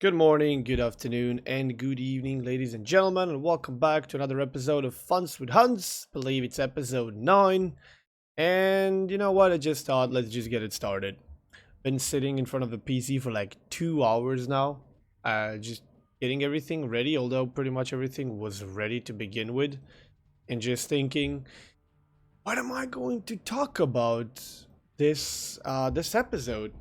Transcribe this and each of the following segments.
Good morning, good afternoon, and good evening, ladies and gentlemen, and welcome back to another episode of Funs with Hans. Believe it's episode 9. And you know what? I just thought let's just get it started. Been sitting in front of the PC for like 2 hours now, just getting everything ready, although pretty much everything was ready to begin with, and just thinking, what am I going to talk about this episode?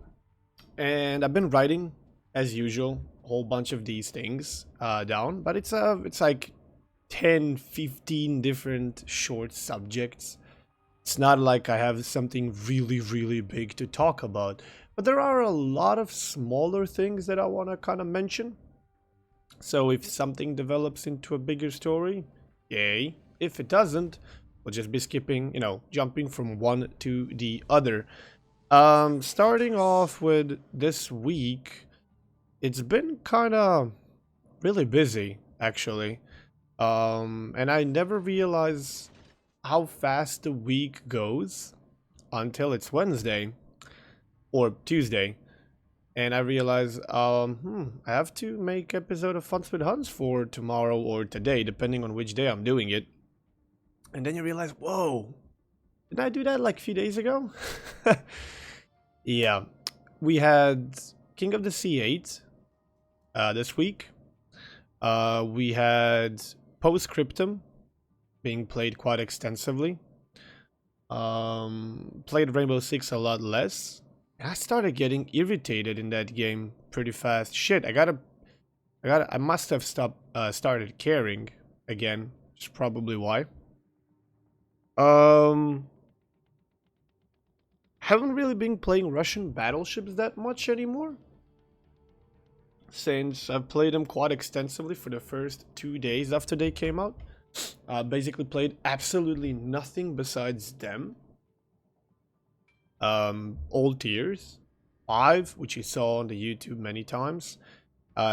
And I've been writing as usual a whole bunch of these things down, but it's like 10, 15 different short subjects. It's not like I have something really big to talk about, but there are a lot of smaller things that I want to kind of mention. So if something develops into a bigger story, yay. If it doesn't, we'll just be skipping, jumping from one to the other. Starting off with this week, it's been kind of really busy, actually. And I never realize how fast the week goes until it's Wednesday or Tuesday. And I realize, I have to make episode of Funs with Hans for tomorrow or today, depending on which day I'm doing it. And then you realize, whoa, did I do that like a few days ago? Yeah, we had King of the C8 this week. We had Postscriptum being played quite extensively. Played Rainbow Six a lot less. I started getting irritated in that game pretty fast. Shit, I must have started caring again. Which is probably why. Um, haven't really been playing Russian battleships that much anymore, since I've played them quite extensively for the first 2 days after they came out. Basically played absolutely nothing besides them. Old tiers. 5, which you saw on the YouTube many times.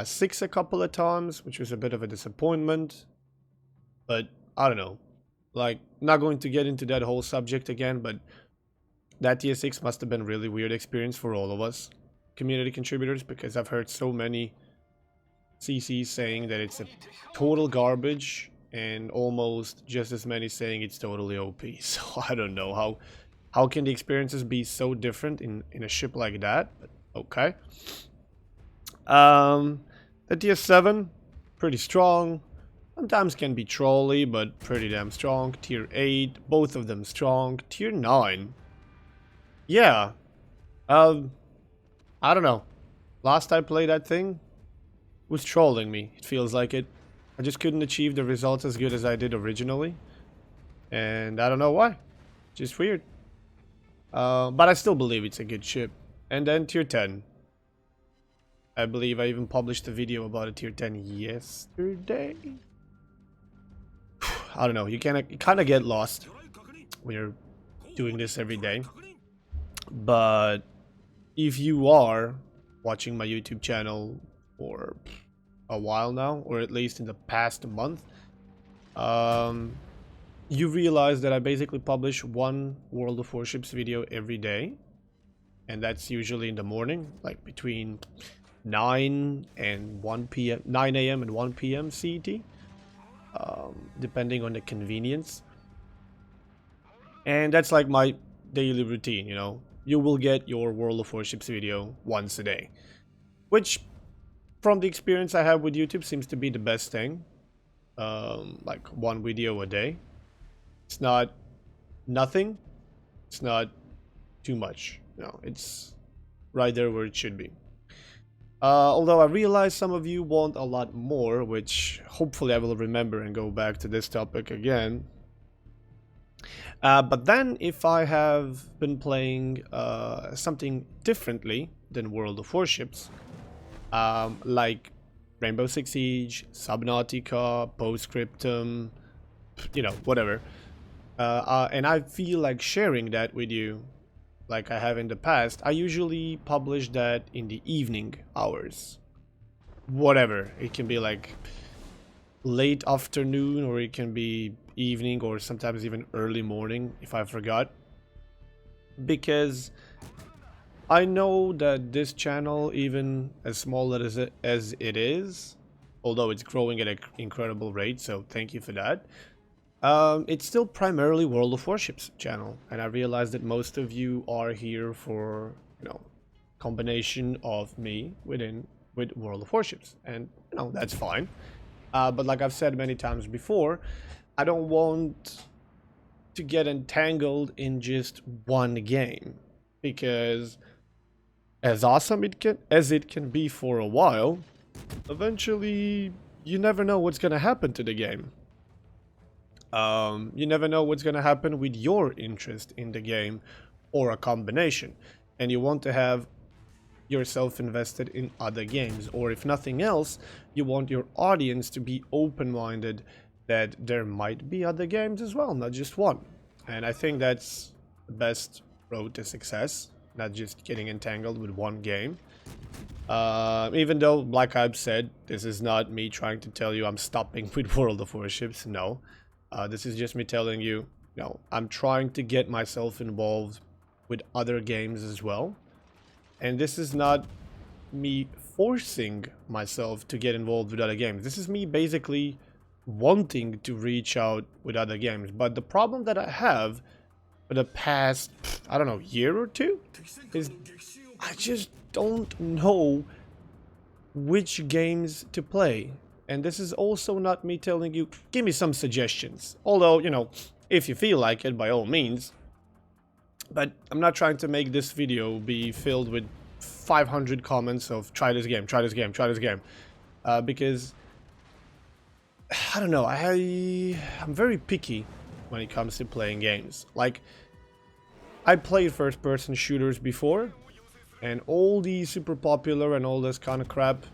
6 a couple of times, which was a bit of a disappointment. But, I don't know. Like, not going to get into that whole subject again, but that tier 6 must have been a really weird experience for all of us community contributors, because I've heard so many CCs saying that it's a total garbage, and almost just as many saying it's totally OP. So I don't know how can the experiences be so different in a ship like that. But okay. The tier 7, pretty strong. Sometimes can be trolly, but pretty damn strong. Tier 8, both of them strong. Tier 9, yeah. I don't know. Last I played that thing was trolling me. It feels like it. I just couldn't achieve the results as good as I did originally. And I don't know why. Just weird. But I still believe it's a good ship. And then tier 10. I believe I even published a video about a tier 10 yesterday. I don't know. You kind of get lost when you're doing this every day. But if you are watching my YouTube channel for a while now, or at least in the past month, you realize that I basically publish one World of Warships video every day, and that's usually in the morning, like between 9 and 1 p.m. 9 a.m. and 1 p.m. CET, depending on the convenience. And that's like my daily routine, you know. You will get your World of Warships video once a day, which, from the experience I have with YouTube, seems to be the best thing. Like one video a day. It's not nothing. It's not too much. No, it's right there where it should be. Although I realize some of you want a lot more, which hopefully I will remember and go back to this topic again. But then if I have been playing something differently than World of Warships, like Rainbow Six Siege, Subnautica, Postscriptum, whatever, and I feel like sharing that with you like I have in the past, I usually publish that in the evening hours. Whatever, it can be like late afternoon, or it can be evening, or sometimes even early morning if I forgot. Because I know that this channel, even as small as it is, although it's growing at an incredible rate, so thank you for that. It's still primarily World of Warships channel, and I realize that most of you are here for, combination of me with World of Warships, and that's fine. But like I've said many times before, I don't want to get entangled in just one game, because as awesome as it can be for a while, eventually you never know what's gonna happen to the game. You never know what's gonna happen with your interest in the game or a combination, and you want to have yourself invested in other games, or if nothing else, you want your audience to be open-minded that there might be other games as well, not just one. And I think that's the best road to success, not just getting entangled with one game. Even though, like I've said, this is not me trying to tell you I'm stopping with World of Warships, no. This is just me telling you, I'm trying to get myself involved with other games as well. And this is not me forcing myself to get involved with other games. This is me basically wanting to reach out with other games. But the problem that I have for the past, I don't know, year or two, is I just don't know which games to play. And this is also not me telling you, give me some suggestions. Although, if you feel like it, by all means. But I'm not trying to make this video be filled with 500 comments of try this game, try this game, try this game. Because, I don't know, I'm very picky when it comes to playing games. Like, I played first-person shooters before, and all these super popular and all this kind of crap,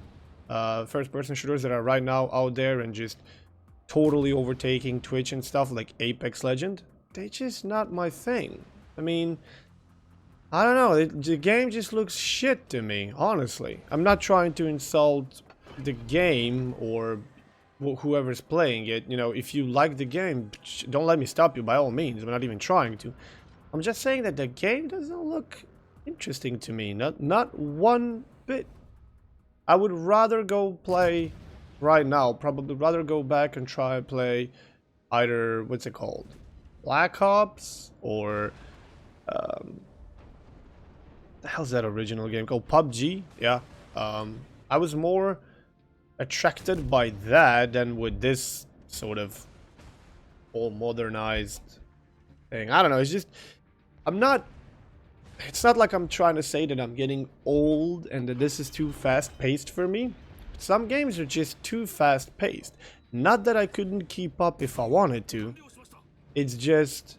first-person shooters that are right now out there and just totally overtaking Twitch and stuff, like Apex Legend, they're just not my thing. I mean, I don't know, the game just looks shit to me, honestly. I'm not trying to insult the game or whoever's playing it. If you like the game, don't let me stop you, by all means. I'm not even trying to. I'm just saying that the game doesn't look interesting to me, not one bit. I would rather go play right now, probably rather go back and try and play either, what's it called, Black Ops, or the hell's that original game called? PUBG. Yeah. I was more attracted by that than with this sort of all modernized thing. I don't know, it's just, it's not like I'm trying to say that I'm getting old and that this is too fast-paced for me. Some games are just too fast-paced. Not that I couldn't keep up if I wanted to. It's just,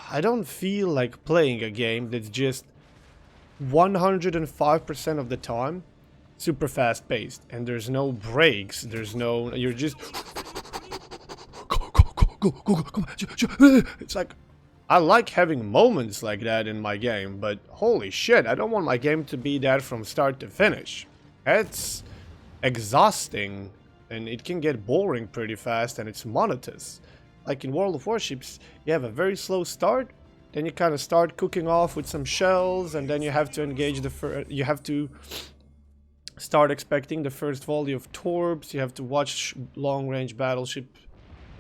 I don't feel like playing a game that's just 105% of the time super fast-paced, and there's no breaks, you're just go. It's like, I like having moments like that in my game, but holy shit, I don't want my game to be that from start to finish. It's exhausting, and it can get boring pretty fast, and it's monotonous. Like in World of Warships, you have a very slow start, then you kind of start cooking off with some shells, and then you have to engage you have to start expecting the first volley of torps, you have to watch long-range battleship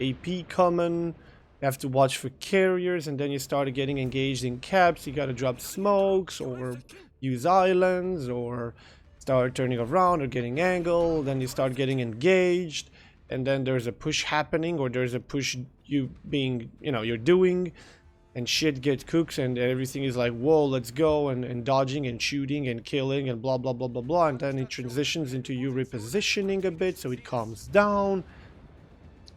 AP coming, you have to watch for carriers, and then you start getting engaged in caps. You gotta drop smokes, or use islands, or start turning around or getting angled. Then you start getting engaged, and then there's a push happening, or there's a push you're doing, and shit gets cooked, and everything is like, whoa, let's go, and dodging and shooting and killing and blah blah blah blah blah, and then it transitions into you repositioning a bit, so it calms down.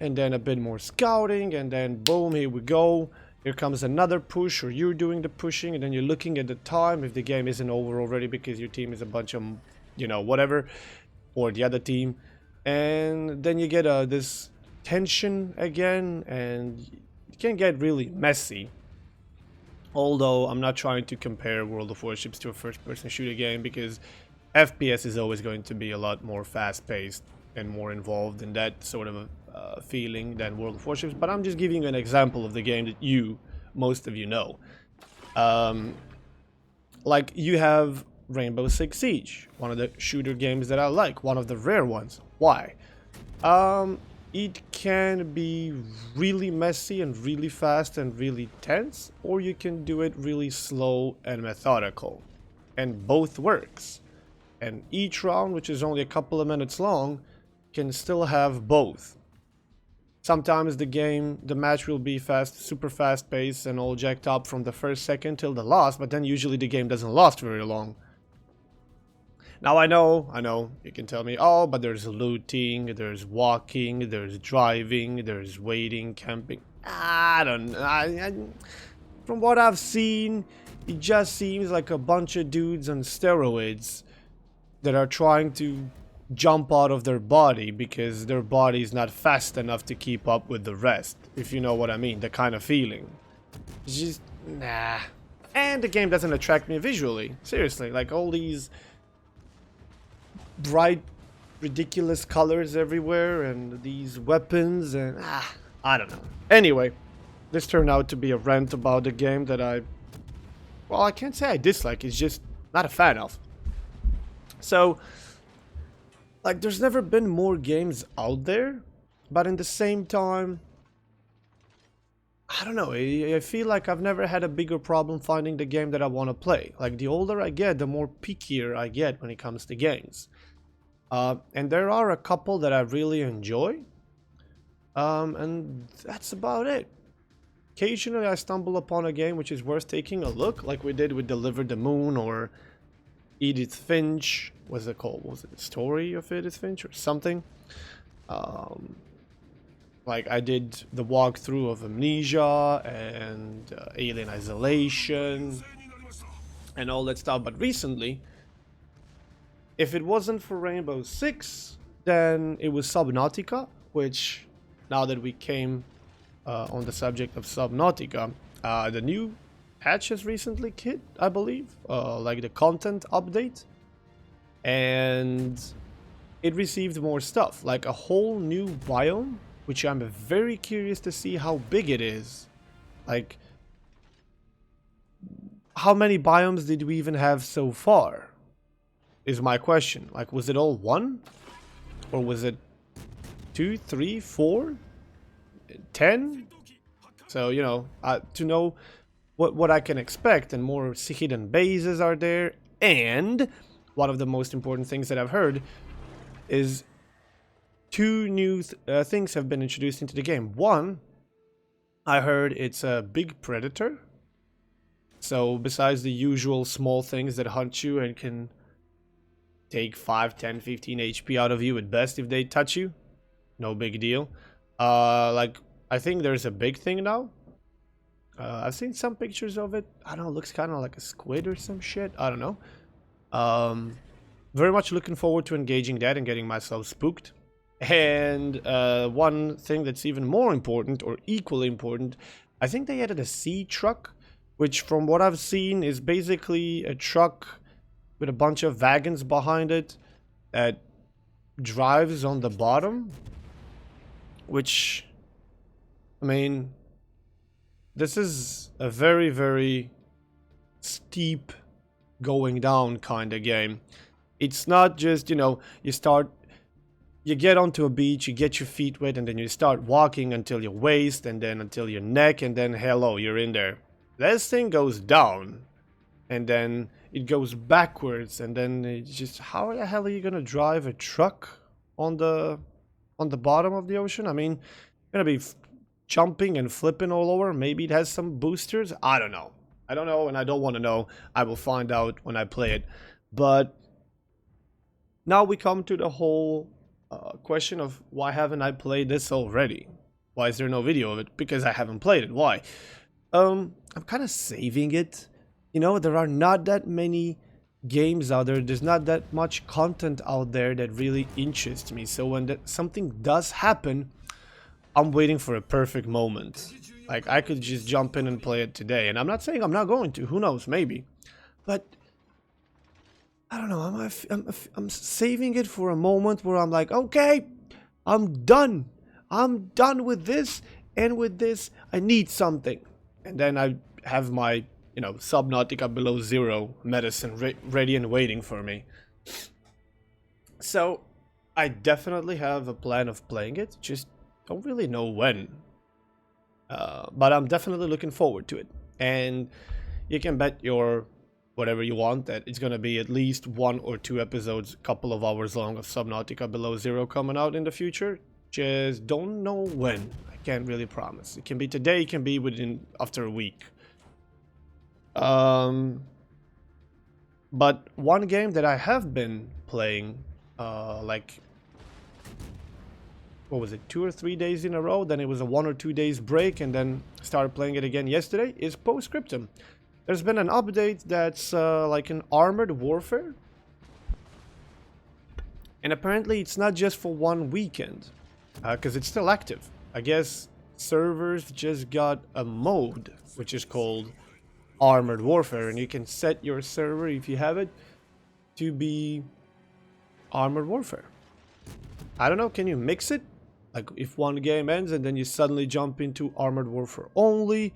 And then a bit more scouting, and then boom, here we go. Here comes another push, or you're doing the pushing, and then you're looking at the time if the game isn't over already because your team is a bunch of, whatever, or the other team. And then you get this tension again, and it can get really messy. Although I'm not trying to compare World of Warships to a first-person shooter game, because FPS is always going to be a lot more fast-paced and more involved in that sort of a feeling than World of Warships, but I'm just giving you an example of the game that most of you know. Like, you have Rainbow Six Siege, one of the shooter games that I like, one of the rare ones. Why? It can be really messy and really fast and really tense, or you can do it really slow and methodical. And both works. And each round, which is only a couple of minutes long, can still have both. Sometimes the match will be fast, super fast paced and all jacked up from the first second till the last, but then usually the game doesn't last very long. Now I know, you can tell me, oh, but there's looting, there's walking, there's driving, there's waiting, camping. I don't know. From what I've seen, it just seems like a bunch of dudes on steroids that are trying to jump out of their body because their body is not fast enough to keep up with the rest, if you know what I mean, the kind of feeling. It's just, nah. And the game doesn't attract me visually, seriously, like all these bright, ridiculous colors everywhere and these weapons and I don't know. Anyway, this turned out to be a rant about the game that I can't say I dislike, it's just not a fan of. So, like, there's never been more games out there, but in the same time, I don't know, I feel like I've never had a bigger problem finding the game that I want to play. Like, the older I get, the more pickier I get when it comes to games. And there are a couple that I really enjoy, and that's about it. Occasionally I stumble upon a game which is worth taking a look, like we did with Deliver the Moon or Edith Finch. What's it called? Was it The Story of Edith Finch or something? Like I did the walkthrough of Amnesia and Alien Isolation and all that stuff, but recently, if it wasn't for Rainbow Six, then it was Subnautica, which, now that we came on the subject of Subnautica, the new patch has recently hit, I believe, like the content update, and it received more stuff, like a whole new biome, which I'm very curious to see how big it is. Like, how many biomes did we even have so far? Is my question. Like, was it all one? Or was it 2, 3, 4, 10? So, you know, to know what I can expect, and more hidden bases are there. And one of the most important things that I've heard is 2 new things have been introduced into the game. One, I heard it's a big predator. So besides the usual small things that hunt you and can take 5, 10, 15 HP out of you at best if they touch you, no big deal. Like, I think there's a big thing now. I've seen some pictures of it. I don't know, it looks kind of like a squid or some shit. I don't know. Very much looking forward to engaging that and getting myself spooked. And one thing that's even more important, or equally important, I think they added a sea truck, which from what I've seen is basically a truck with a bunch of wagons behind it that drives on the bottom. Which, I mean, this is a very, very steep going down kind of game. It's not just, you know, you get onto a beach, you get your feet wet, and then you start walking until your waist, and then until your neck, and then hello, you're in there. This thing goes down, and then it goes backwards, and then it's just, how the hell are you gonna drive a truck on the bottom of the ocean? I mean, you're gonna be jumping and flipping all over. Maybe it has some boosters. I don't know, and I don't want to know. I will find out when I play it. But now we come to the whole question of, why haven't I played this already? Why is there no video of it? Because I haven't played it. Why? I'm kind of saving it. You know, there are not that many games out there. There's not that much content out there that really interests me. So when something does happen, I'm waiting for a perfect moment. Like, I could just jump in and play it today. And I'm not saying I'm not going to. Who knows? Maybe. But I don't know. I'm saving it for a moment where I'm like, okay, I'm done. I'm done with this. And with this, I need something. And then I have my, you know, Subnautica Below Zero medicine ready and waiting for me. So I definitely have a plan of playing it, just don't really know when. But I'm definitely looking forward to it. And you can bet your whatever you want that it's gonna be at least 1 or 2 episodes, couple of hours long of Subnautica Below Zero coming out in the future. Just don't know when. I can't really promise. It can be today, it can be within after a week. But one game that I have been playing, like, what was it, 2 or 3 days in a row, then it was a 1 or 2 days break, and then started playing it again yesterday, is Postscriptum. There's been an update that's like an Armored Warfare. And apparently it's not just for one weekend, because it's still active. I guess servers just got a mode, which is called Armored Warfare, and you can set your server, if you have it, to be Armored Warfare. I don't know, can you mix it? Like if one game ends and then you suddenly jump into Armored Warfare only,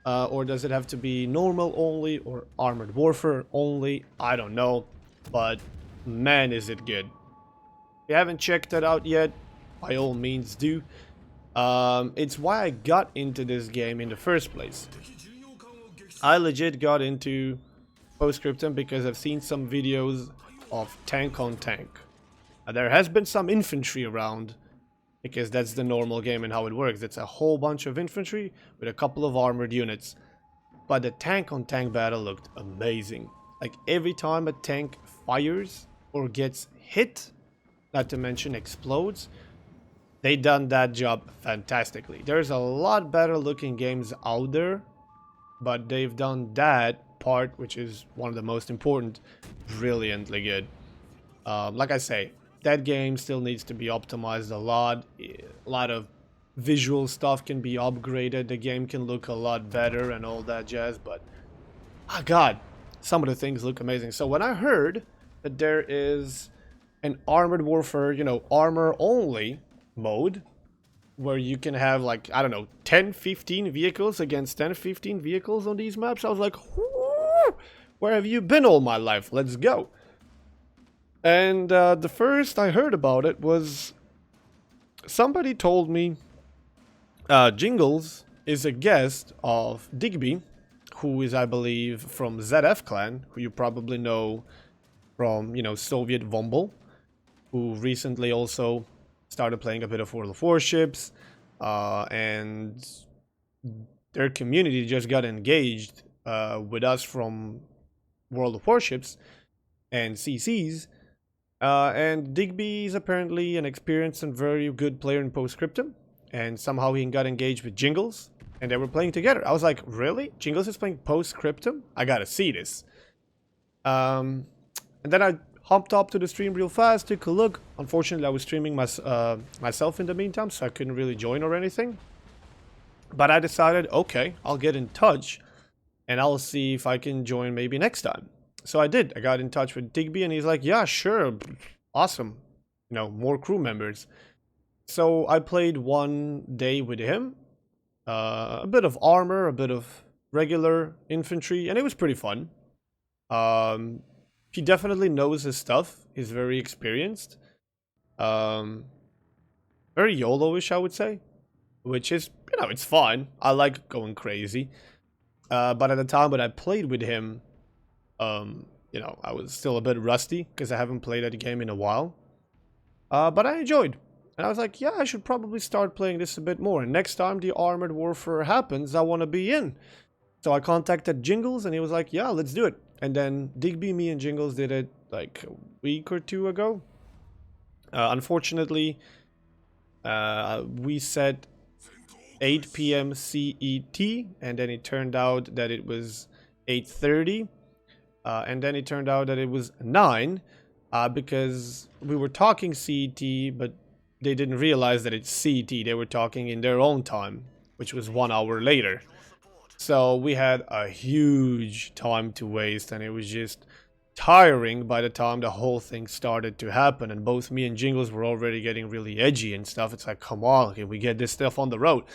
or does it have to be normal only or Armored Warfare only? I don't know, but man is it good. If you haven't checked that out yet, by all means do. It's why I got into this game in the first place. I legit got into Postscriptum because I've seen some videos of tank on tank. There has been some infantry around, because that's the normal game and how it works. It's a whole bunch of infantry with a couple of armored units. But the tank on tank battle looked amazing. Like every time a tank fires or gets hit, not to mention explodes, they done that job fantastically. There's a lot better looking games out there, but they've done that part, which is one of the most important, brilliantly good. Like I say, that game still needs to be optimized a lot. A lot of visual stuff can be upgraded. The game can look a lot better and all that jazz, but oh god, some of the things look amazing. So when I heard that there is an Armored Warfare, you know, armor only mode, where you can have like, I don't know, 10-15 vehicles against 10-15 vehicles on these maps, I was like, where have you been all my life? Let's go. And the first I heard about it was somebody told me Jingles is a guest of Digby, who is, I believe, from ZF Clan, who you probably know from, you know, Soviet Vomble, who recently also started playing a bit of World of Warships, and their community just got engaged with us from World of Warships and CCs. And Digby is apparently an experienced and very good player in Postscriptum, and somehow he got engaged with Jingles, and they were playing together. I was like, really? Jingles is playing Postscriptum? I gotta see this. And then I hopped up to the stream real fast, took a look. Unfortunately, I was streaming myself in the meantime, so I couldn't really join or anything. But I decided, okay, I'll get in touch, and I'll see if I can join maybe next time. So I did. I got in touch with Digby, and he's like, yeah, sure, awesome. You know, more crew members. So I played one day with him. A bit of armor, a bit of regular infantry, and it was pretty fun. He definitely knows his stuff. He's very experienced. Very YOLO-ish, I would say. Which is, you know, it's fine. I like going crazy. But at the time when I played with him, you know, I was still a bit rusty because I haven't played that game in a while. But I enjoyed. And I was like, yeah, I should probably start playing this a bit more. And next time the Armored Warfare happens, I want to be in. So I contacted Jingles, and he was like, yeah, let's do it. And then Digby, me, and Jingles did it like a week or two ago. Unfortunately, we set 8 p.m. CET, and then it turned out that it was 8:30. And then it turned out that it was 9, because we were talking CET, but they didn't realize that it's CET. They were talking in their own time, which was 1 hour later. So we had a huge time to waste, and it was just tiring by the time the whole thing started to happen. And both me and Jingles were already getting really edgy and stuff. It's like, come on, can we get this stuff on the road?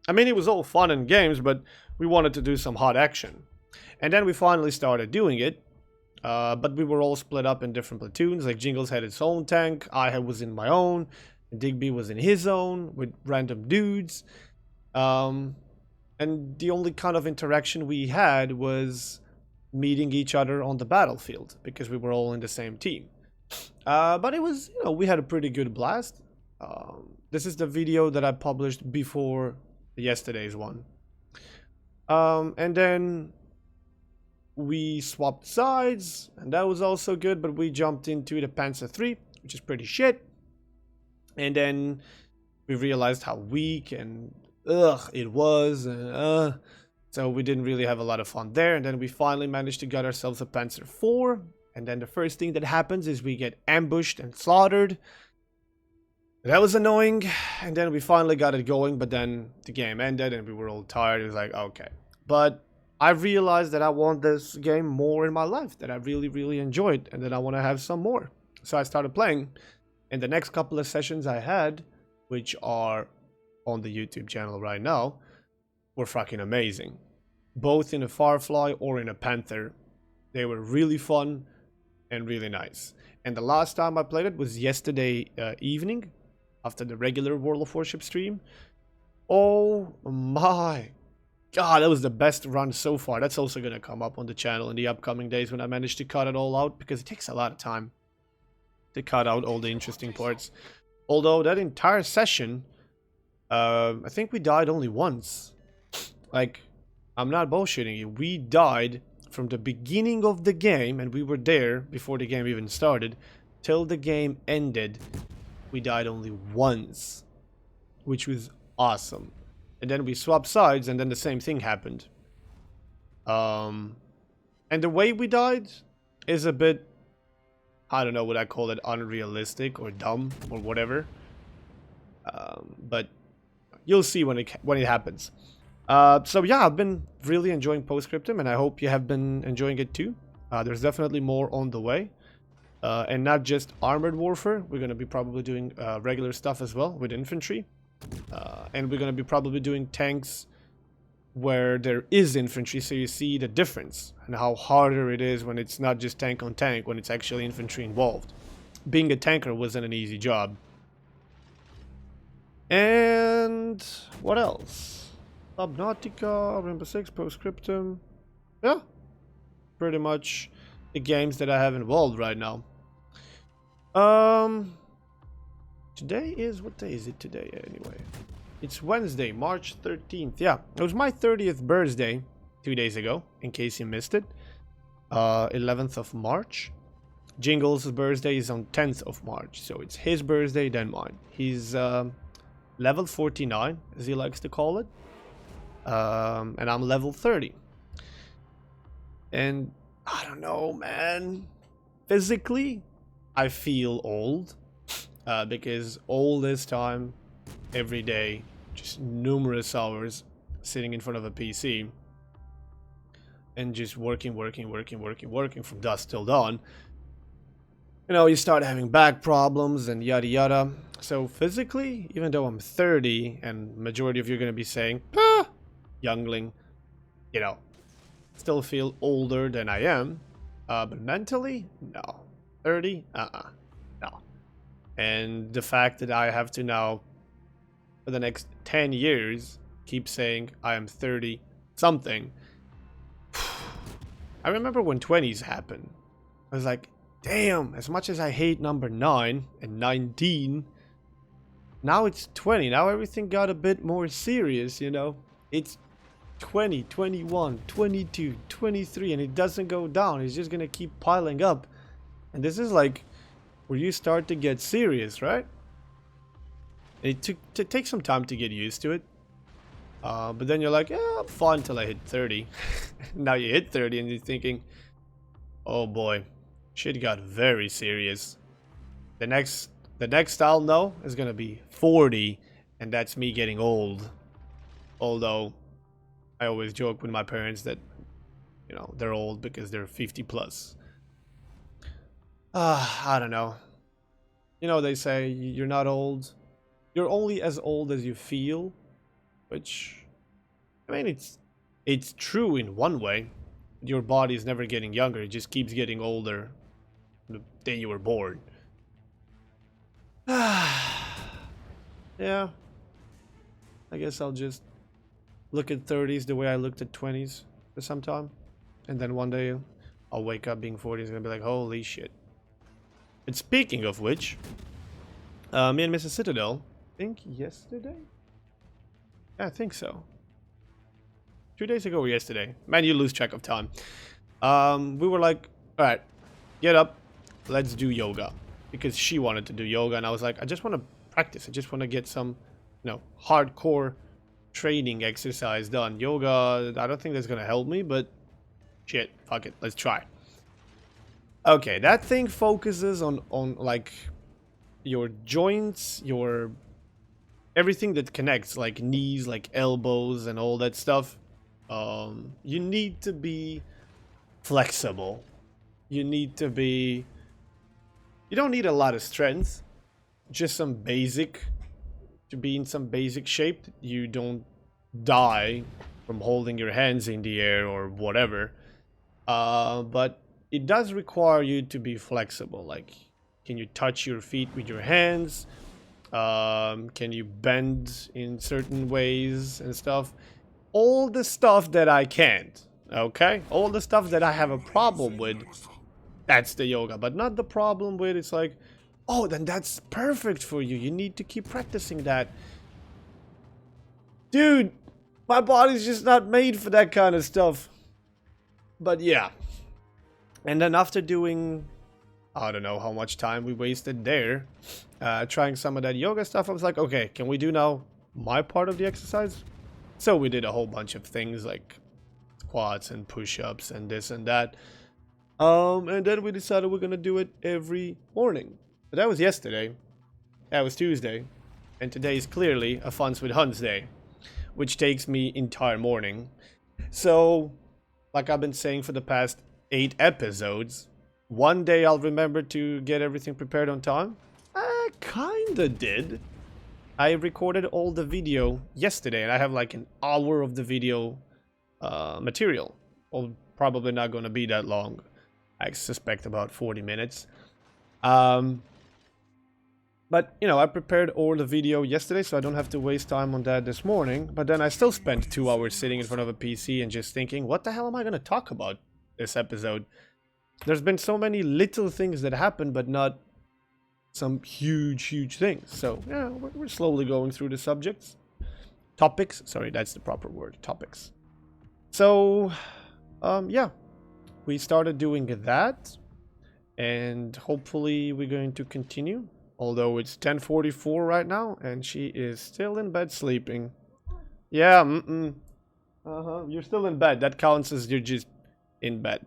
I mean, it was all fun and games, but we wanted to do some hot action. And then we finally started doing it. But we were all split up in different platoons. Like Jingles had his own tank, was in my own, and Digby was in his own with random dudes. And the only kind of interaction we had was meeting each other on the battlefield because we were all in the same team. But it was, we had a pretty good blast. This is the video that I published before yesterday's one. And then we swapped sides, and that was also good, but we jumped into the Panzer III, which is pretty shit. And then we realized how weak and it was, so we didn't really have a lot of fun there. And then we finally managed to get ourselves a Panzer IV, and then the first thing that happens is we get ambushed and slaughtered. That was annoying, and then we finally got it going, but then the game ended and we were all tired. It was like, okay. But I realized that I want this game more in my life, that I really, really enjoyed, and that I want to have some more. So I started playing, and the next couple of sessions I had, which are on the YouTube channel right now, were fucking amazing. Both in a Firefly or in a Panther. They were really fun and really nice. And the last time I played it was yesterday evening, after the regular World of Warship stream. Oh my God, that was the best run so far. That's also going to come up on the channel in the upcoming days when I manage to cut it all out, because it takes a lot of time to cut out all the interesting parts. Although that entire session, I think we died only once. Like, I'm not bullshitting you. We died from the beginning of the game, and we were there before the game even started, till the game ended. We died only once, which was awesome. And then we swapped sides, and then the same thing happened. And the way we died is a bit, I don't know what I call it, unrealistic or dumb or whatever. But you'll see when it happens. So yeah, I've been really enjoying Postscriptum, and I hope you have been enjoying it too. There's definitely more on the way. And not just armored warfare. We're going to be probably doing regular stuff as well with infantry. And we're going to be probably doing tanks where there is infantry, so you see the difference and how harder it is when it's not just tank on tank, when it's actually infantry involved. Being a tanker wasn't an easy job. And what else? Subnautica, Rainbow Six, Postscriptum. Yeah, pretty much the games that I have involved right now. Today is, what day is it today anyway? It's Wednesday, March 13th. Yeah, it was my 30th birthday 2 days ago, in case you missed it. 11th of March. Jingles' birthday is on 10th of March, so it's his birthday, then mine. He's level 49, as he likes to call it. And I'm level 30. And I don't know, man. Physically, I feel old. Because all this time, every day, just numerous hours sitting in front of a PC and just working from dusk till dawn. You start having back problems and yada yada. So physically, even though I'm 30, and majority of you are going to be saying, youngling, still feel older than I am. But mentally, no. 30? No. And the fact that I have to now, for the next 10 years, keep saying I am 30 something. I remember when 20s happened. I was like, damn, as much as I hate number 9 and 19, now it's 20. Now everything got a bit more serious, It's 20, 21, 22, 23, and it doesn't go down. It's just gonna keep piling up. And this is like where you start to get serious, right? It takes some time to get used to it. But then you're like, yeah, I'm fine until I hit 30. Now you hit 30 and you're thinking, oh boy, shit got very serious. The next I'll know is gonna be 40, and that's me getting old. Although I always joke with my parents that, they're old because they're 50 plus. I don't know. They say you're not old. You're only as old as you feel, which, I mean, it's true in one way. your body is never getting younger. It just keeps getting older the day you were born. Yeah. I guess I'll just look at 30s the way I looked at 20s for some time. And then one day I'll wake up being 40s and be like, holy shit. And speaking of which, me and Mrs. Citadel, I think yesterday? Yeah, I think so. 2 days ago or yesterday. Man, you lose track of time. We were like, alright, get up, let's do yoga. Because she wanted to do yoga, and I was like, I just want to practice. I just want to get some, hardcore training exercise done. Yoga, I don't think that's going to help me, but shit, fuck it, let's try. Okay, that thing focuses on like your joints, your everything that connects, like knees, like elbows and all that stuff. You need to be flexible. You need to be... You don't need a lot of strength. Just some basic... To be in some basic shape. You don't die from holding your hands in the air or whatever. But it does require you to be flexible. Like, can you touch your feet with your hands? Can you bend in certain ways and stuff? All the stuff that I can't, okay? All the stuff that I have a problem with, that's the yoga. But not the problem with, it's like, oh, then that's perfect for you. You need to keep practicing that. Dude, my body's just not made for that kind of stuff. But yeah. And then after doing... I don't know how much time we wasted there. Trying some of that yoga stuff. I was like, okay, can we do now my part of the exercise? So we did a whole bunch of things like squats and push-ups and this and that. And then we decided we're going to do it every morning. But that was yesterday. That was Tuesday. And today is clearly a Funs with Huns day. Which takes me entire morning. So, like I've been saying for the past 8 episodes... One day I'll remember to get everything prepared on time. I kinda did. I recorded all the video yesterday and I have like an hour of the video material. Well, probably not gonna be that long. I suspect about 40 minutes. But, I prepared all the video yesterday so I don't have to waste time on that this morning. But then I still spent 2 hours sitting in front of a PC and just thinking, what the hell am I gonna talk about this episode? There's been so many little things that happen, but not some huge things. So, yeah, we're slowly going through the subjects. Topics. Sorry, that's the proper word. Topics. So, yeah. We started doing that. And hopefully we're going to continue. Although it's 10:44 right now, and she is still in bed sleeping. Yeah, You're still in bed. That counts as you're just in bed.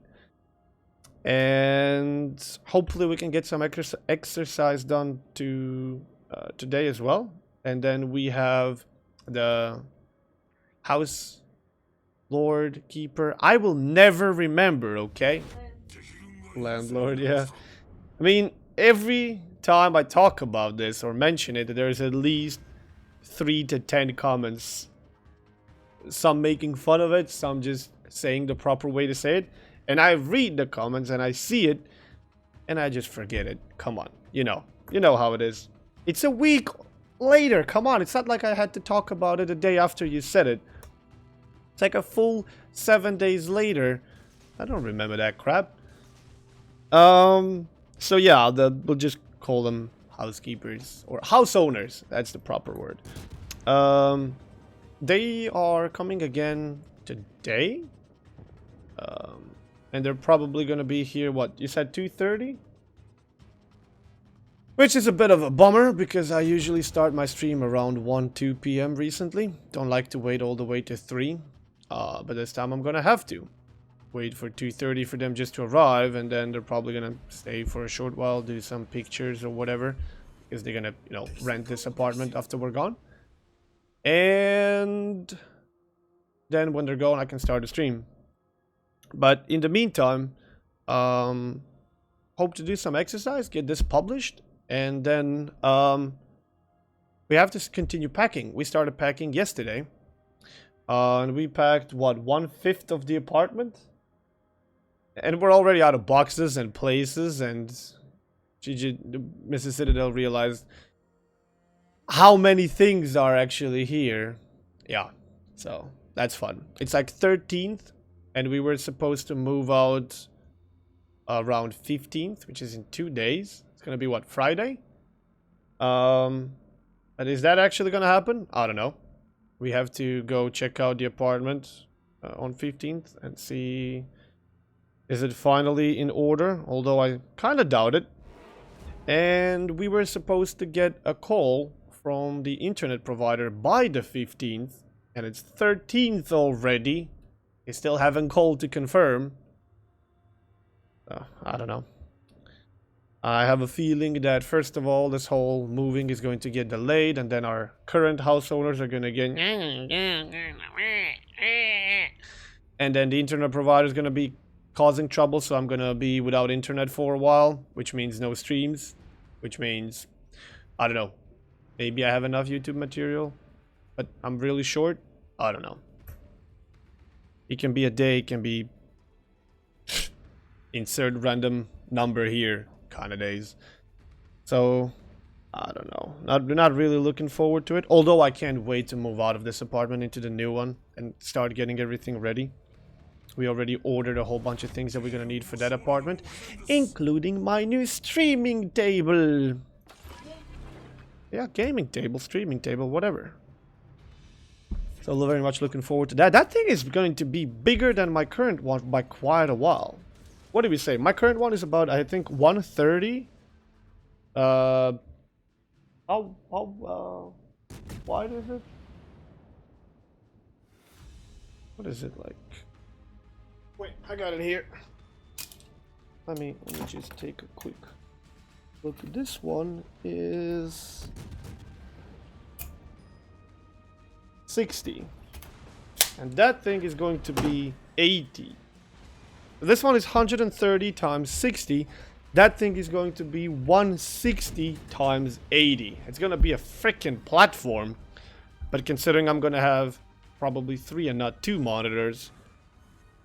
And hopefully we can get some exercise done today as well. And then we have the house lord keeper. I will never remember, okay? Landlord, yeah. I mean, every time I talk about this or mention it, there's at least 3 to 10 comments. Some making fun of it, some just saying the proper way to say it. And I read the comments and I see it and I just forget it. Come on. You know how it is. It's a week later. Come on. It's not like I had to talk about it the day after you said it. It's like a full 7 days later. I don't remember that crap. So yeah, we'll just call them housekeepers or house owners. That's the proper word. They are coming again today. And they're probably going to be here, what, you said 2:30? Which is a bit of a bummer, because I usually start my stream around 1-2 p.m. recently. Don't like to wait all the way to 3. But this time I'm going to have to. Wait for 2:30 for them just to arrive, and then they're probably going to stay for a short while, do some pictures or whatever. Because they're going to, rent this apartment after we're gone. And then when they're gone, I can start the stream. But in the meantime, hope to do some exercise, get this published, and then we have to continue packing. We started packing yesterday, and we packed, what, 1/5 of the apartment? And we're already out of boxes and places, and Mrs. Citadel realized how many things are actually here. Yeah, so that's fun. It's like 13th, and we were supposed to move out around 15th, which is in 2 days. It's gonna be what, Friday? But is that actually gonna happen? I don't know. We have to go check out the apartment on 15th and see, is it finally in order? Although I kind of doubt it. And we were supposed to get a call from the internet provider by the 15th, and it's 13th already. They still haven't called to confirm. I don't know. I have a feeling that first of all, this whole moving is going to get delayed, and then our current house owners are going to get, and then the internet provider is going to be causing trouble, so I'm going to be without internet for a while, which means no streams, which means, I don't know, maybe I have enough YouTube material, but I'm really short. I don't know. It can be a day, it can be insert random number here kind of days. So I don't know, not really looking forward to it, although I can't wait to move out of this apartment into the new one and start getting everything ready. We already ordered a whole bunch of things that we're gonna need for that apartment, including my new streaming table. Yeah, gaming table, streaming table, whatever. So very much looking forward to that. That thing is going to be bigger than my current one by quite a while. What did we say? My current one is about, I think, 130. How wide is it? What is it like? Wait, I got it here. Let me just take a quick look. This one is 60. And that thing is going to be 80. This one is 130 times 60. That thing is going to be 160 times 80. It's going to be a freaking platform. But considering I'm going to have probably 3 and not 2 monitors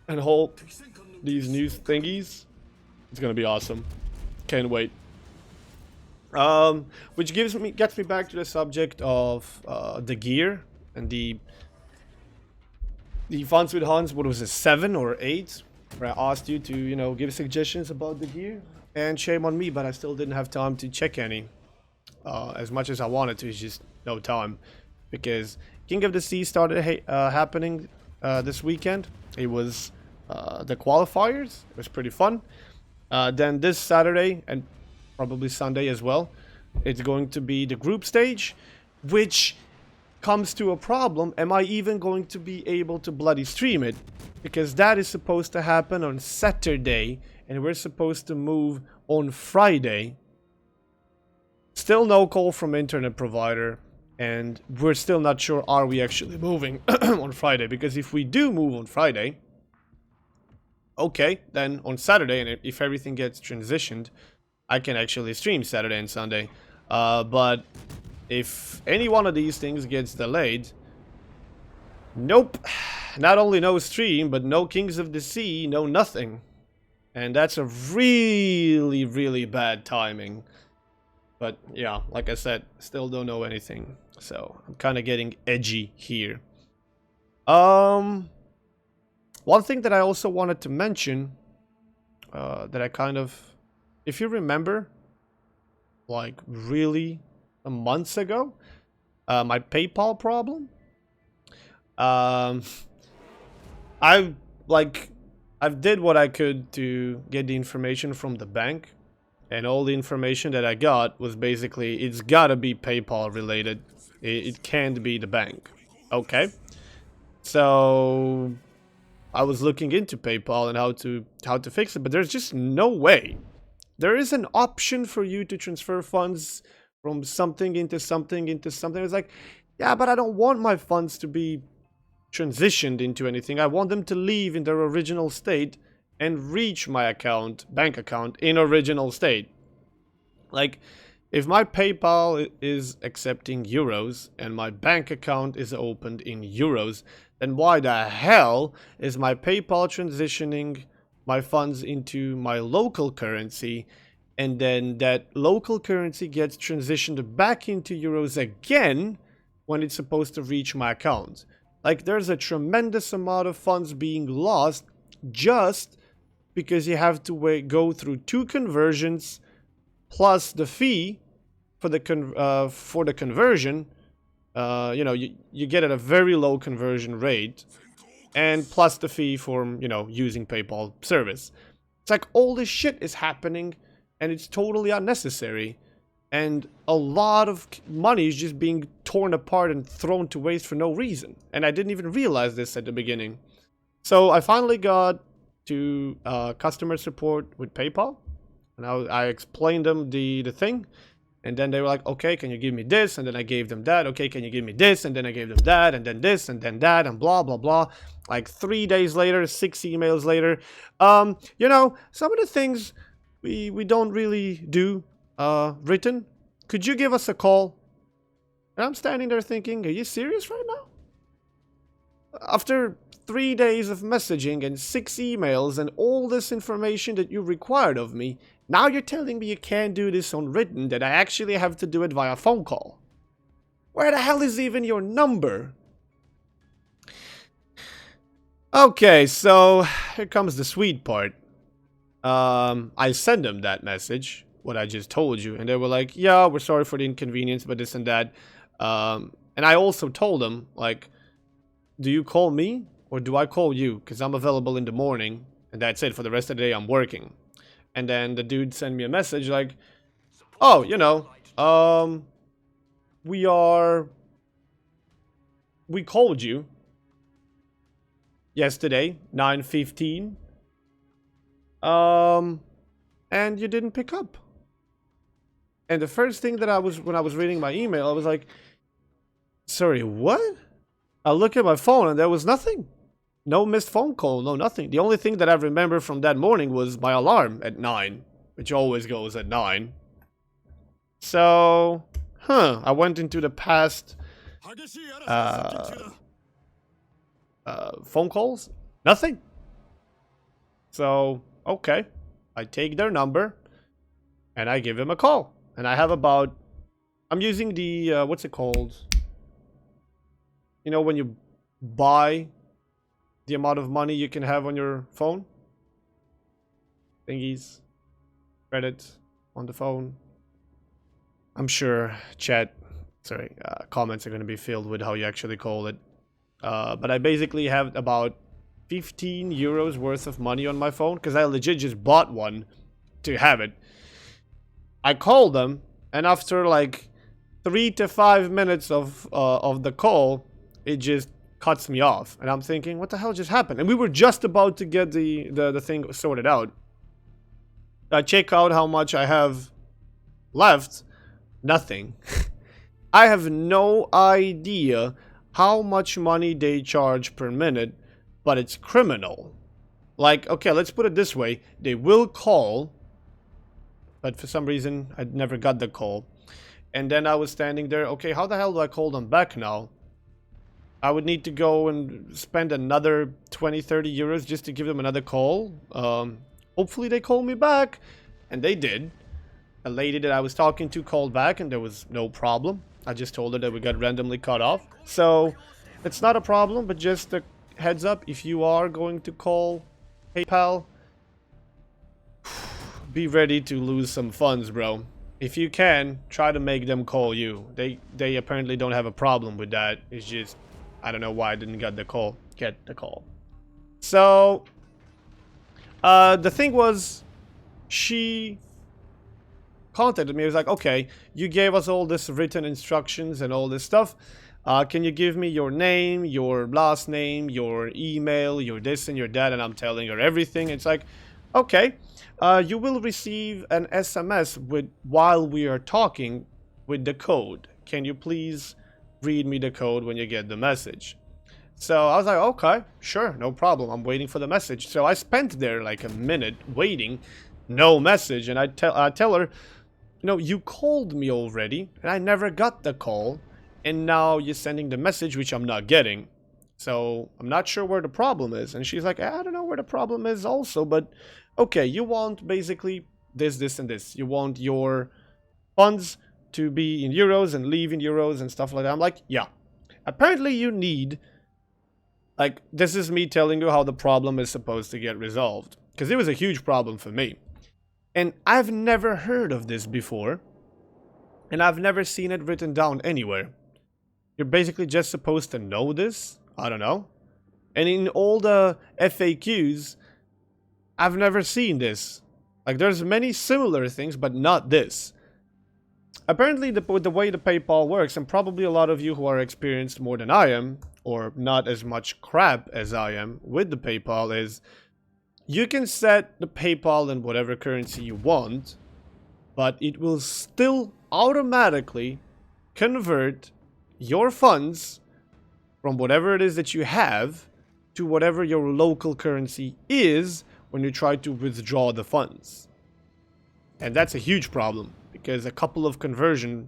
and hold these new thingies, it's going to be awesome. Can't wait. Which gets me back to the subject of the gear and the Funs with Hans. What was it, 7 or 8? Where I asked you to, you know, give suggestions about the gear. And shame on me, but I still didn't have time to check any. As much as I wanted to, it's just no time. Because King of the Sea started happening this weekend. It was the qualifiers. It was pretty fun. Then this Saturday, and probably Sunday as well, it's going to be the group stage. Which comes to a problem. Am I even going to be able to bloody stream it? Because that is supposed to happen on Saturday, and we're supposed to move on Friday. Still no call from internet provider, and we're still not sure are we actually moving on Friday. Because if we do move on Friday, okay, then on Saturday, and if everything gets transitioned, I can actually stream Saturday and Sunday. But if any one of these things gets delayed, nope. Not only no stream, but no Kings of the Sea, no nothing. And that's a really, really bad timing. But yeah, like I said, still don't know anything. So I'm kind of getting edgy here. One thing that I also wanted to mention, that I kind of, if you remember, like really months ago, my PayPal problem. I've did what I could to get the information from the bank, and all the information that I got was basically, it's gotta be PayPal related. It can't be the bank. Okay. So I was looking into PayPal and how to fix it, but there's just no way. There is an option for you to transfer funds from something into something into something. It's like, yeah, but I don't want my funds to be transitioned into anything. I want them to leave in their original state and reach my bank account in original state. Like, if my PayPal is accepting euros and my bank account is opened in euros, then why the hell is my PayPal transitioning my funds into my local currency, and then that local currency gets transitioned back into euros again when it's supposed to reach my account. Like, there's a tremendous amount of funds being lost just because you have to go through 2 conversions plus the fee for the conversion. You know, you get at a very low conversion rate, and plus the fee for, you know, using PayPal service. It's like all this shit is happening, and it's totally unnecessary. And a lot of money is just being torn apart and thrown to waste for no reason. And I didn't even realize this at the beginning. So I finally got to customer support with PayPal. And I explained them the thing. And then they were like, okay, can you give me this? And then I gave them that. Okay, can you give me this? And then I gave them that. And then this. And then that. And blah, blah, blah. Like 3 days later, 6 emails later. You know, some of the things we don't really do written. Could you give us a call? And I'm standing there thinking, are you serious right now? After 3 days of messaging and 6 emails and all this information that you required of me, now you're telling me you can't do this on written, that I actually have to do it via phone call. Where the hell is even your number? Okay, so here comes the sweet part. I sent them that message, what I just told you, and they were like, yeah, we're sorry for the inconvenience, but this and that. And I also told them, like, do you call me or do I call you? Because I'm available in the morning, and that's it. For the rest of the day, I'm working. And then the dude sent me a message like, oh, you know, we called you yesterday, 9:15. And you didn't pick up. And the first thing that when I was reading my email, I was like, sorry, what? I look at my phone and there was nothing. No missed phone call, no nothing. The only thing that I remember from that morning was my alarm at 9, which always goes at 9. So, I went into the past phone calls. Nothing. So, okay. I take their number and I give him a call. And I have about, I'm using the, what's it called? You know, when you buy the amount of money you can have on your phone? Thingies. Credit on the phone. I'm sure comments are going to be filled with how you actually call it. But I basically have about 15 euros worth of money on my phone because I legit just bought one to have it. I called them, and after like 3 to 5 minutes of the call, it just cuts me off, and I'm thinking, what the hell just happened? And we were just about to get the thing sorted out. I check out how much I have left. Nothing. I have no idea how much money they charge per minute, but it's criminal. Like, okay, let's put it this way. They will call, but for some reason, I never got the call. And then I was standing there, okay, how the hell do I call them back now? I would need to go and spend another 20-30 euros just to give them another call. Hopefully they call me back. And they did. A lady that I was talking to called back and there was no problem. I just told her that we got randomly cut off. So, it's not a problem, but just a heads up, if you are going to call PayPal, be ready to lose some funds, bro. If you can, try to make them call you. They apparently don't have a problem with that. It's just, I don't know why I didn't get the call. So, the thing was, she contacted me. It was like, okay, you gave us all this written instructions and all this stuff. Can you give me your name, your last name, your email, your this and your that? And I'm telling her everything. It's like, okay, you will receive an SMS while we are talking with the code. Can you please read me the code when you get the message? So I was like, okay, sure, no problem. I'm waiting for the message. So I spent there like a minute waiting, no message. And I tell her, you know, you called me already and I never got the call. And now you're sending the message, which I'm not getting. So I'm not sure where the problem is. And she's like, I don't know where the problem is also, but okay, you want basically this, and this. You want your funds to be in euros and leave in euros and stuff like that. I'm like, yeah. Apparently you need, like, this is me telling you how the problem is supposed to get resolved. Because it was a huge problem for me. And I've never heard of this before. And I've never seen it written down anywhere. You're basically just supposed to know this. I don't know. And in all the FAQs, I've never seen this. Like, there's many similar things, but not this. Apparently, with the way the PayPal works, and probably a lot of you who are experienced more than I am, or not as much crap as I am with the PayPal, is you can set the PayPal in whatever currency you want, but it will still automatically convert your funds from whatever it is that you have to whatever your local currency is when you try to withdraw the funds. And that's a huge problem, because a couple of conversions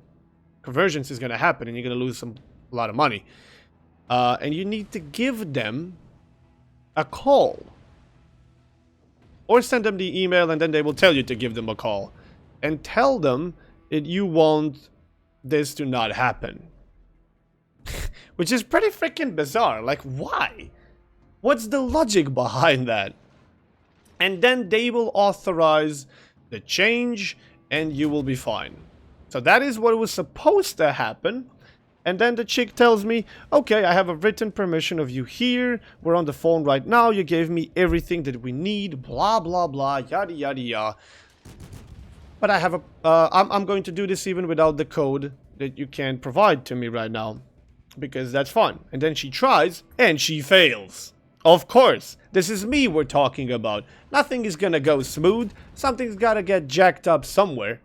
is going to happen and you're going to lose a lot of money. And you need to give them a call. Or send them the email and then they will tell you to give them a call. And tell them that you want this to not happen. Which is pretty freaking bizarre. Like, why? What's the logic behind that? And then they will authorize the change and you will be fine. So that is what was supposed to happen. And then the chick tells me, okay, I have a written permission of you here. We're on the phone right now. You gave me everything that we need. Blah, blah, blah. Yada, yada, yada. But I have a... I'm going to do this even without the code that you can provide to me right now. Because that's fun. And then she tries, and she fails. Of course. This is me we're talking about. Nothing is gonna go smooth. Something's gotta get jacked up somewhere.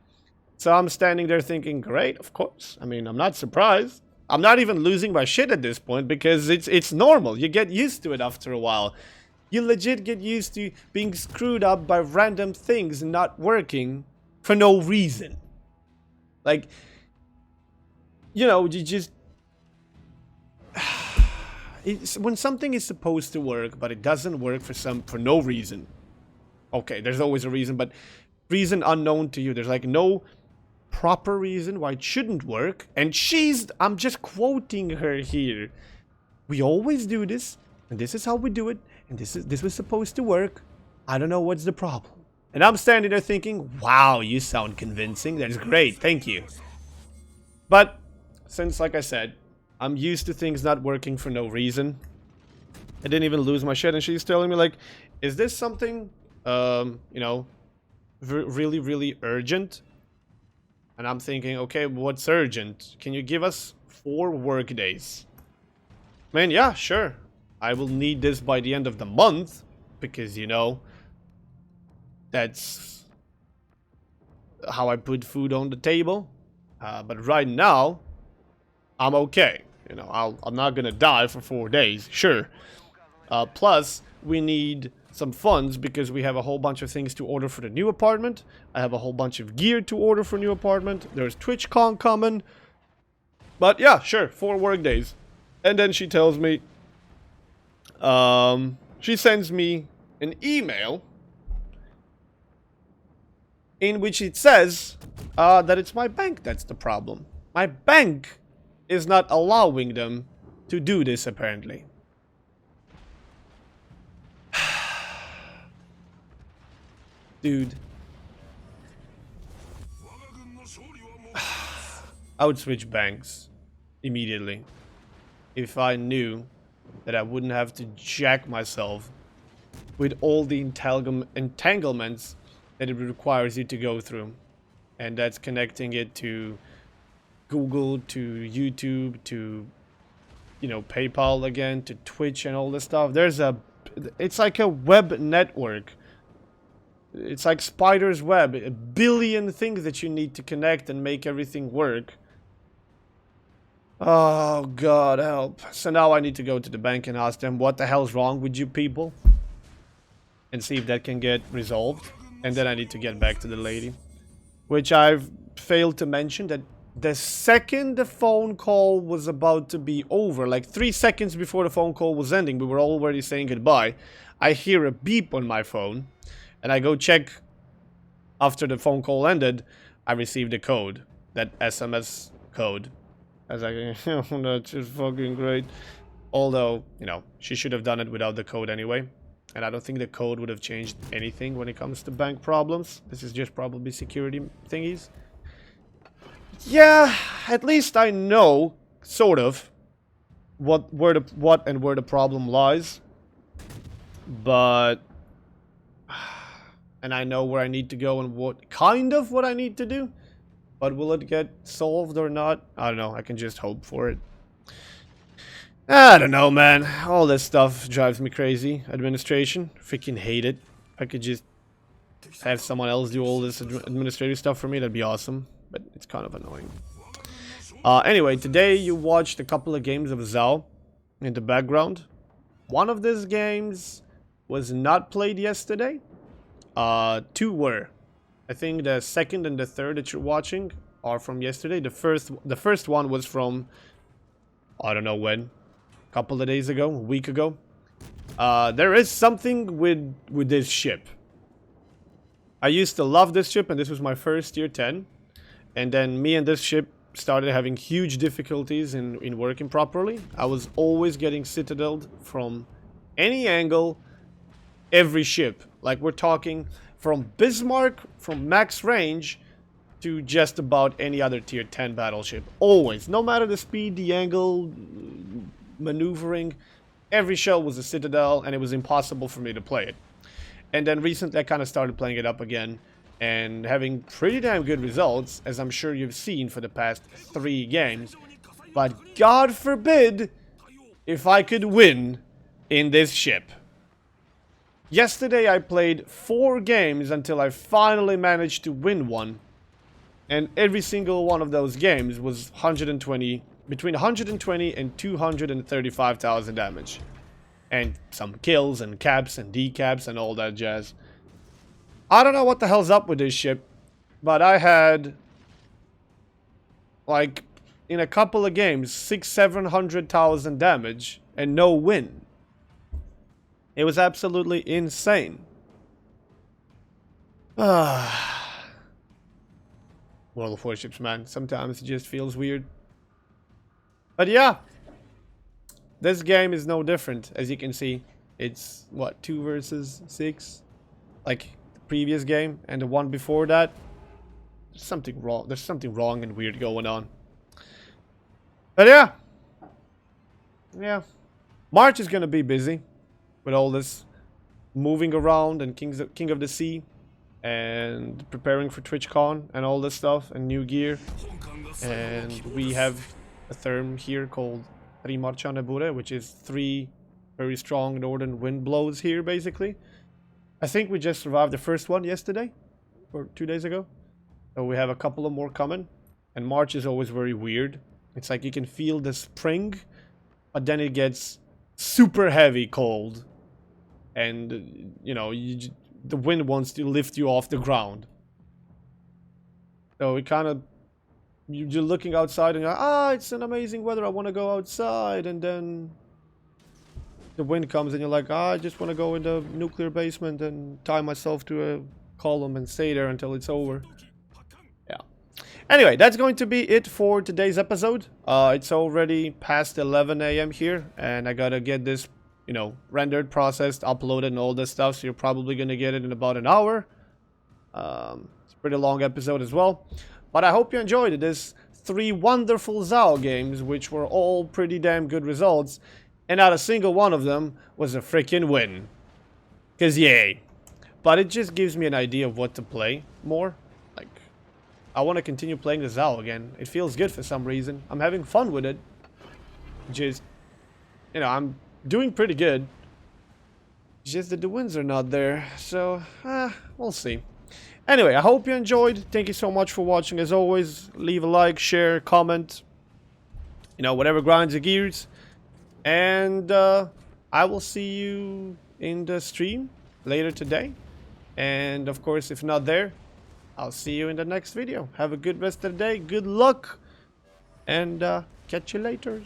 So I'm standing there thinking, great, of course. I mean, I'm not surprised. I'm not even losing my shit at this point because it's normal. You get used to it after a while. You legit get used to being screwed up by random things not working for no reason. Like, you know, you just... when something is supposed to work, but it doesn't work for no reason. Okay, there's always a reason, but reason unknown to you. There's like no proper reason why it shouldn't work. And I'm just quoting her here. We always do this, and this is how we do it, and this was supposed to work. I don't know what's the problem. And I'm standing there thinking, wow, you sound convincing. That's great, thank you. But since, like I said, I'm used to things not working for no reason, I didn't even lose my shit, and she's telling me, like, is this something, you know, really, really urgent? And I'm thinking, okay, what's urgent? Can you give us 4 work days? Man, yeah, sure. I will need this by the end of the month, because, you know, that's how I put food on the table. But right now, I'm okay. You know, I'm not gonna die for 4 days, sure. Plus, we need some funds because we have a whole bunch of things to order for the new apartment. I have a whole bunch of gear to order for new apartment. There's TwitchCon coming. But yeah, sure, 4 work days. And then she tells me, she sends me an email in which it says that it's my bank that's the problem. My bank is not allowing them to do this, apparently. Dude. I would switch banks immediately if I knew that I wouldn't have to jack myself with all the entanglements that it requires you to go through. And that's connecting it to Google, to YouTube, to, you know, PayPal again, to Twitch and all this stuff. It's like a web network. It's like spider's web, a billion things that you need to connect and make everything work. Oh, God, help. So now I need to go to the bank and ask them what the hell's wrong with you people. And see if that can get resolved. And then I need to get back to the lady. Which I've failed to mention that The second the phone call was about to be over, like 3 seconds before the phone call was ending, we were already saying goodbye, I hear a beep on my phone, and I go check after the phone call ended. I received a code, that SMS code. I was like, oh, that's just fucking great. Although, you know, she should have done it without the code anyway. And I don't think the code would have changed anything when it comes to bank problems. This is just probably security thingies. Yeah, at least I know, sort of, what and where the problem lies. But, and I know where I need to go and what I need to do. But will it get solved or not? I don't know. I can just hope for it. I don't know, man. All this stuff drives me crazy. Administration, freaking hate it. I could just have someone else do all this administrative stuff for me. That'd be awesome. But it's kind of annoying. Anyway, today you watched a couple of games of Zao in the background. One of these games was not played yesterday. 2 were. I think the second and the third that you're watching are from yesterday. The first one was from, I don't know when, a couple of days ago, a week ago. There is something with this ship. I used to love this ship, and this was my first tier 10. And then me and this ship started having huge difficulties in working properly. I was always getting citadeled from any angle, every ship. Like, we're talking from Bismarck, from max range, to just about any other tier 10 battleship. Always. No matter the speed, the angle, maneuvering, every shell was a citadel, and it was impossible for me to play it. And then recently I kind of started playing it up again, and having pretty damn good results, as I'm sure you've seen for the past 3 games. But God forbid if I could win in this ship. Yesterday I played 4 games until I finally managed to win one. And every single one of those games was between 120 and 235,000 damage. And some kills and caps and decaps and all that jazz. I don't know what the hell's up with this ship, but I had, like, in a couple of games, 600,000-700,000 damage and no win. It was absolutely insane. World of Warships, man. Sometimes it just feels weird. But yeah, this game is no different, as you can see. It's, what, 2 versus 6? Like previous game and the one before that. There's something wrong and weird going on. But yeah, March is gonna be busy with all this moving around and King of the Sea and preparing for TwitchCon and all this stuff and new gear. And we have a term here called Rimarcianebure, which is 3 very strong northern wind blows here, basically. I think we just survived the first one yesterday, or 2 days ago. So we have a couple of more coming. And March is always very weird. It's like you can feel the spring, but then it gets super heavy cold. And, you know, the wind wants to lift you off the ground. So it kind of, you're looking outside and you're like, it's an amazing weather, I want to go outside. And then the wind comes and you're like, I just want to go in the nuclear basement and tie myself to a column and stay there until it's over. Yeah. Anyway, that's going to be it for today's episode. It's already past 11 AM here, and I gotta get this, you know, rendered, processed, uploaded, and all this stuff, so you're probably gonna get it in about an hour. It's a pretty long episode as well. But I hope you enjoyed it. There's 3 wonderful Zao games, which were all pretty damn good results. And not a single one of them was a freaking win. Cause yay. But it just gives me an idea of what to play more. Like, I want to continue playing the Zao again. It feels good for some reason. I'm having fun with it. Just, you know, I'm doing pretty good. Just that the wins are not there. So, we'll see. Anyway, I hope you enjoyed. Thank you so much for watching. As always, leave a like, share, comment. You know, whatever grinds your gears. And I will see you in the stream later today. And of course, if not there, I'll see you in the next video. Have a good rest of the day. Good luck and catch you later.